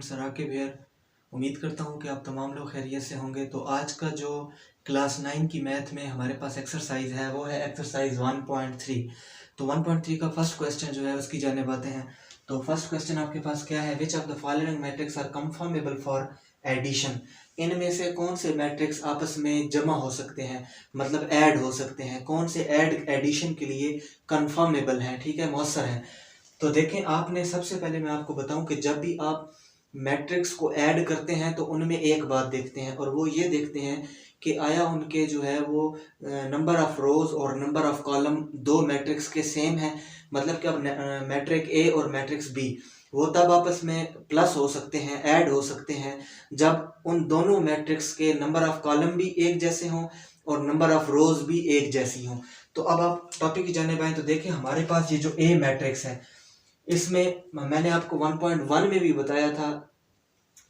Sir Aqib here. उम्मीद करता हूँ कि आप तमाम लोग खैरियत से होंगे। तो आज का जो क्लास 9 की मैथ में हमारे पास एक्सरसाइज है वो है एक्सरसाइज 1.3। तो 1.3 का फर्स्ट क्वेश्चन जो है उसकी जाने बातें हैं। तो फर्स्ट क्वेश्चन आपके पास क्या है, which of the following matrix are conformable for addition. इनमें से कौन से मैट्रिक्स आपस में जमा हो सकते हैं, मतलब ऐड हो सकते हैं, कौन से ऐड एडिशन के लिए कंफर्मेबल हैं, ठीक है, मौसर हैं। तो देखें, आपने सबसे पहले मैं आपको बताऊं कि जब भी आप मैट्रिक्स को ऐड करते हैं तो उनमें एक बात देखते हैं और वो ये देखते हैं कि आया उनके जो है वो नंबर ऑफ रोज और नंबर ऑफ कॉलम दो मैट्रिक्स के सेम है। मतलब कि अब मैट्रिक ए और मैट्रिक्स बी वो तब आपस में प्लस हो सकते हैं, ऐड हो सकते हैं, जब उन दोनों मैट्रिक्स के नंबर ऑफ कॉलम भी एक जैसे हों और नंबर ऑफ रोज भी एक जैसी हों। तो अब आप टॉपिक की जाने आए तो देखिए, हमारे पास ये जो ए मैट्रिक्स है इसमें मैंने आपको 1.1 में भी बताया था,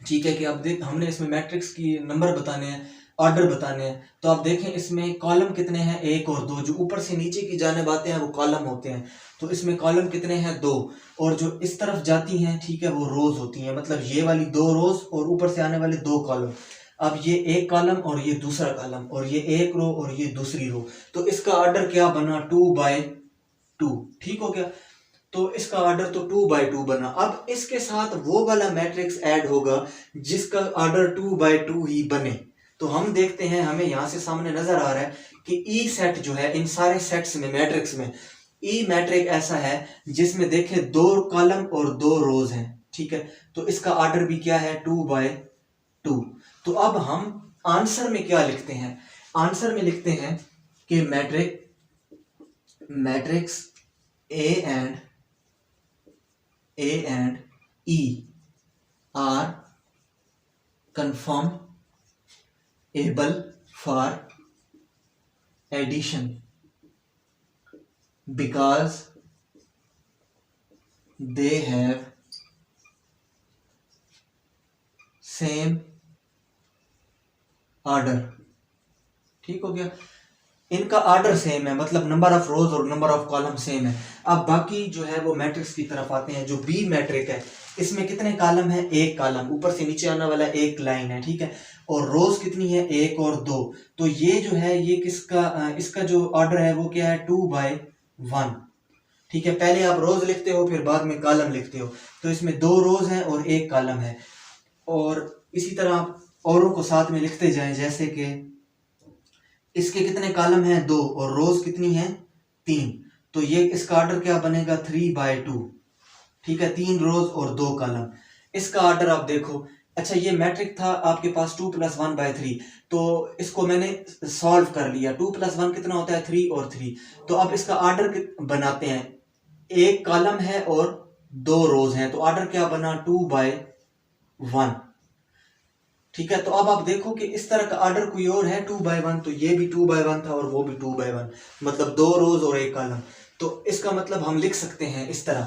ठीक है, कि अब देख हमने इसमें मैट्रिक्स की नंबर बताने हैं, ऑर्डर बताने हैं। तो आप देखें इसमें कॉलम कितने हैं, एक और दो। जो ऊपर से नीचे की जाने आते हैं वो कॉलम होते हैं। तो इसमें कॉलम कितने हैं, दो, और जो इस तरफ जाती हैं, ठीक है, वो रोज होती हैं। मतलब ये वाली दो रोज और ऊपर से आने वाले दो कॉलम। अब ये एक कॉलम और ये दूसरा कॉलम, और ये एक रो और ये दूसरी रो। तो इसका ऑर्डर क्या बना, 2/2, ठीक हो गया। तो इसका ऑर्डर तो 2/2 बना। अब इसके साथ वो वाला मैट्रिक्स ऐड होगा जिसका ऑर्डर 2/2 ही बने। तो हम देखते हैं, हमें यहां से सामने नजर आ रहा है कि ई सेट जो है, इन सारे सेट्स में मैट्रिक्स में ई मैट्रिक ऐसा है जिसमें देखे दो कॉलम और दो रोज हैं, ठीक है। तो इसका ऑर्डर भी क्या है, 2/2। तो अब हम आंसर में क्या लिखते हैं, आंसर में लिखते हैं कि matrix A and E are conformable for addition because they have same order, ठीक हो गया। इनका ऑर्डर सेम है, मतलब नंबर ऑफ रोज और नंबर ऑफ कॉलम सेम है। अब बाकी जो है वो मैट्रिक्स की तरफ आते हैं। जो बी मैट्रिक है इसमें कितने कॉलम है, एक कॉलम, ऊपर से नीचे आने वाला एक लाइन है, ठीक है, और रोज कितनी है, एक और दो। तो ये जो है ये किसका, इसका जो ऑर्डर है वो क्या है, 2/1, ठीक है। पहले आप रोज लिखते हो फिर बाद में कॉलम लिखते हो। तो इसमें दो रोज हैं और एक कॉलम है, और इसी तरह आप औरों को साथ में लिखते जाएं, जैसे कि इसके कितने कॉलम हैं, दो, और रोज कितनी है, 3। तो ये इसका ऑर्डर क्या बनेगा, 3/2, ठीक है, 3 रोज और 2 कॉलम। इसका ऑर्डर आप देखो। अच्छा, ये मैट्रिक था आपके पास 2 + 1/3। तो इसको मैंने सॉल्व कर लिया। 2 + 1 कितना होता है, 3 और 3। तो अब इसका ऑर्डर बनाते हैं, एक कॉलम है और दो रोज हैं। तो ऑर्डर क्या बना, 2/1, ठीक है। तो अब आप देखो कि इस तरह का ऑर्डर कोई और है 2/1, तो ये भी 2/1 था और वो भी 2/1, मतलब दो रोज और एक कॉलम। तो इसका मतलब हम लिख सकते हैं इस तरह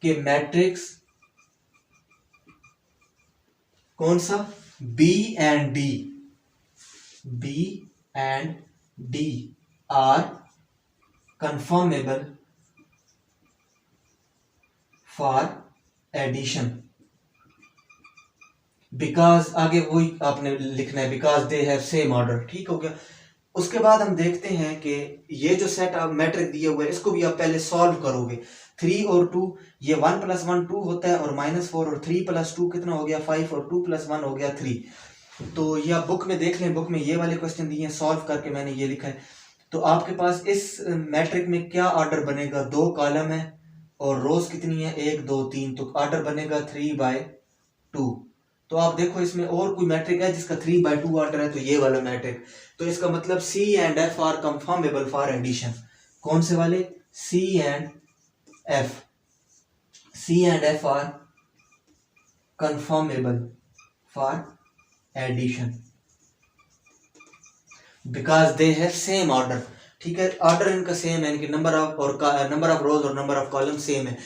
कि मैट्रिक्स कौन सा, B and D are conformable for addition because, आगे वही आपने लिखना है, because they have same order, ठीक हो गया। उसके बाद हम देखते हैं कि ये जो सेट आप मैट्रिक दिए हुए है इसको भी आप पहले सॉल्व करोगे। 3 और 2, ये 1 + 1 2 होता है, और -4, और 3 + 2 कितना हो गया, 5, और 2 + 1 हो गया 3। तो ये आप बुक में देख लें, बुक में ये वाले क्वेश्चन दिए हैं, सॉल्व करके मैंने ये लिखा है। तो आपके पास इस मैट्रिक में क्या ऑर्डर बनेगा, दो कॉलम है और रोज कितनी है, 1 2 3। तो ऑर्डर बनेगा 3/2। तो आप देखो इसमें और कोई मैट्रिक है जिसका 3/2 ऑर्डर है, तो ये वाला मैट्रिक। तो इसका मतलब C and F are conformable for addition. कौन से वाले, C and F are conformable for addition because they have same order, ठीक है। ऑर्डर इनका सेम है, इनके नंबर ऑफ रोज और नंबर ऑफ कॉलम सेम है।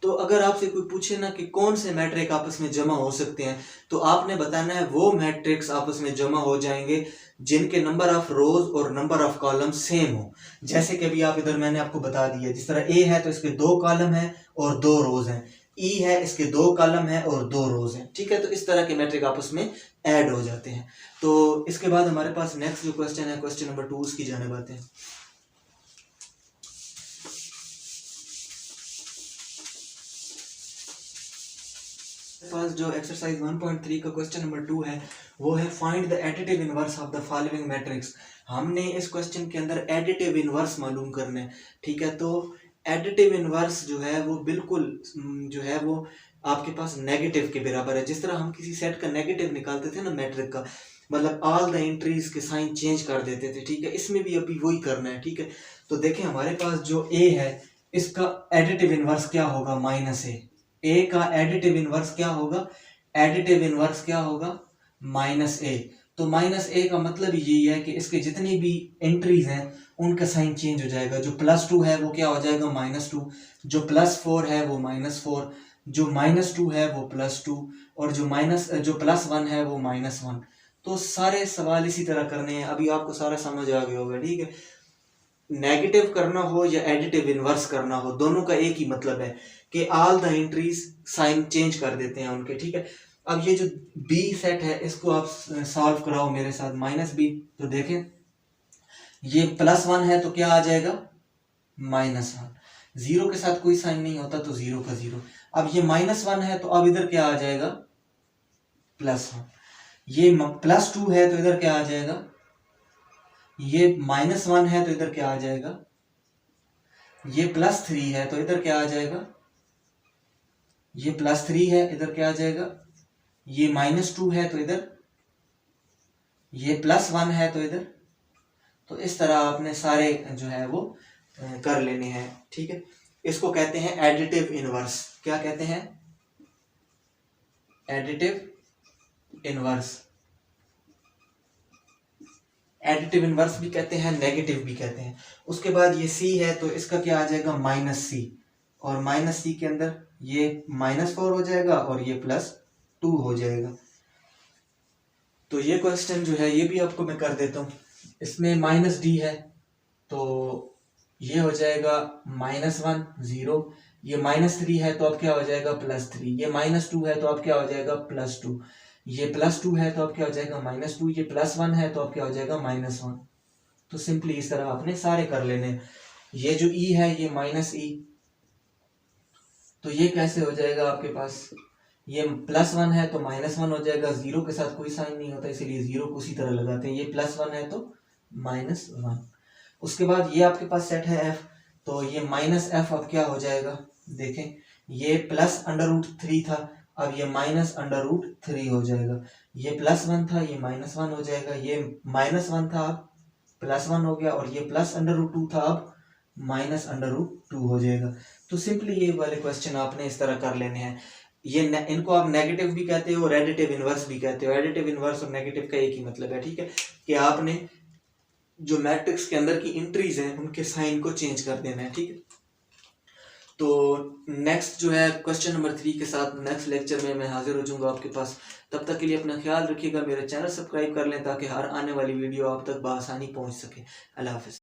तो अगर आपसे कोई पूछे ना कि कौन से मैट्रिक आपस में जमा हो सकते हैं, तो आपने बताना है वो मैट्रिक्स आपस में जमा हो जाएंगे जिनके नंबर ऑफ रोज और नंबर ऑफ कॉलम सेम हो। जैसे कि अभी आप इधर मैंने आपको बता दिया, जिस तरह ए है तो इसके 2 कॉलम है और 2 रोज हैं। ई है, इसके 2 कॉलम है और 2 रोज हैं, ठीक है। तो इस तरह के मैट्रिक आपस में ऐड हो जाते हैं। तो इसके बाद हमारे पास नेक्स्ट जो क्वेश्चन है, क्वेश्चन नंबर 2, उसकी जानिब आते हैं। पास जो एक्सरसाइज 1.3 का क्वेश्चन नंबर 2 है वो है find the additive inverse of the following matrix. हमने इस क्वेश्चन के अंदर एडिटिव इनवर्स मालूम करना है, ठीक है। तो एडिटिव इनवर्स जो है वो बिल्कुल जो है वो आपके पास नेगेटिव के बराबर है। जिस तरह हम किसी सेट का नेगेटिव निकालते थे ना मैट्रिक का, मतलब ऑल द एंट्रीज के साइन चेंज कर देते थे, ठीक है। इसमें भी अभी वही करना है, ठीक है। तो देखें हमारे पास जो ए है इसका एडिटिव इनवर्स क्या होगा, -a। ए का एडिटिव इनवर्स क्या होगा, एडिटिव इनवर्स क्या होगा, -a। तो -a का मतलब यही है कि इसके जितनी भी एंट्रीज हैं उनका साइन चेंज हो जाएगा। जो +2 है वो क्या हो जाएगा, -2। जो +4 है वो -4। जो -2 है वो +2। और जो +1 है वो -1। तो सारे सवाल इसी तरह करने हैं। अभी आपको सारा समझ आ गया होगा, ठीक है। नेगेटिव करना हो या एडिटिव इनवर्स करना हो, दोनों का एक ही मतलब है कि all the entries sign change कर देते हैं उनके, ठीक है। अब ये जो बी सेट है इसको आप सॉल्व कराओ मेरे साथ, -b। तो देखें ये +1 है तो क्या आ जाएगा, -1। 0 के साथ कोई साइन नहीं होता तो 0 का 0। अब ये -1 है तो अब इधर क्या आ जाएगा, +1। ये +2 है तो इधर क्या आ जाएगा, ये -1 है तो इधर क्या आ जाएगा, ये +3 है तो इधर क्या आ जाएगा, ये +3 है इधर क्या आ जाएगा, ये -2 है तो इधर, ये +1 है तो इधर। तो इस तरह आपने सारे जो है वो कर लेने हैं, ठीक है। इसको कहते हैं एडिटिव इनवर्स। क्या कहते हैं, एडिटिव इनवर्स। एडिटिव इनवर्स भी कहते हैं, नेगेटिव भी कहते हैं। उसके बाद ये सी है तो इसका क्या आ जाएगा, -c। और -c के अंदर ये -4 हो जाएगा और ये +2 हो जाएगा। तो ये क्वेश्चन जो है ये भी आपको मैं कर देता हूँ। इसमें -d है तो ये हो जाएगा -1 0। ये -3 है तो अब क्या हो जाएगा, +3। ये -2 है तो अब क्या हो जाएगा, +2। ये +2 है तो अब क्या हो जाएगा, -2। ये +1 है तो अब क्या हो जाएगा, -1। तो सिंपली इस तरह आपने सारे कर लेने। ये जो e है ये -e, तो ये कैसे हो जाएगा आपके पास, ये +1 है तो -1 हो जाएगा। 0 के साथ कोई साइन नहीं होता इसीलिए 0 को उसी तरह लगाते हैं। ये +1 है तो -1। उसके बाद ये आपके पास सेट है f, तो ये -f अब क्या हो जाएगा, देखें ये +√3 था, अब ये -√3 हो जाएगा। ये +1 था, ये -1 हो जाएगा। ये -1 था अब +1 हो गया और ये +√2 था अब -√2 हो जाएगा। तो सिंपली ये वाले क्वेश्चन आपने इस तरह कर लेने हैं। ये इनको आप नेगेटिव भी कहते हो और एडिटिव इनवर्स भी कहते हो। एडिटिव इनवर्स और नेगेटिव का एक ही मतलब है, ठीक है, कि आपने जो मैट्रिक्स के अंदर की एंट्रीज हैं उनके साइन को चेंज कर देना है, ठीक है। तो नेक्स्ट जो है क्वेश्चन नंबर 3 के साथ नेक्स्ट लेक्चर में मैं हाजिर हो जाऊंगा आपके पास। तब तक के लिए अपना ख्याल रखिएगा, मेरा चैनल सब्सक्राइब कर लें ताकि हर आने वाली वीडियो आप तक बआसानी पहुंच सके। अल्लाह हाफिज़।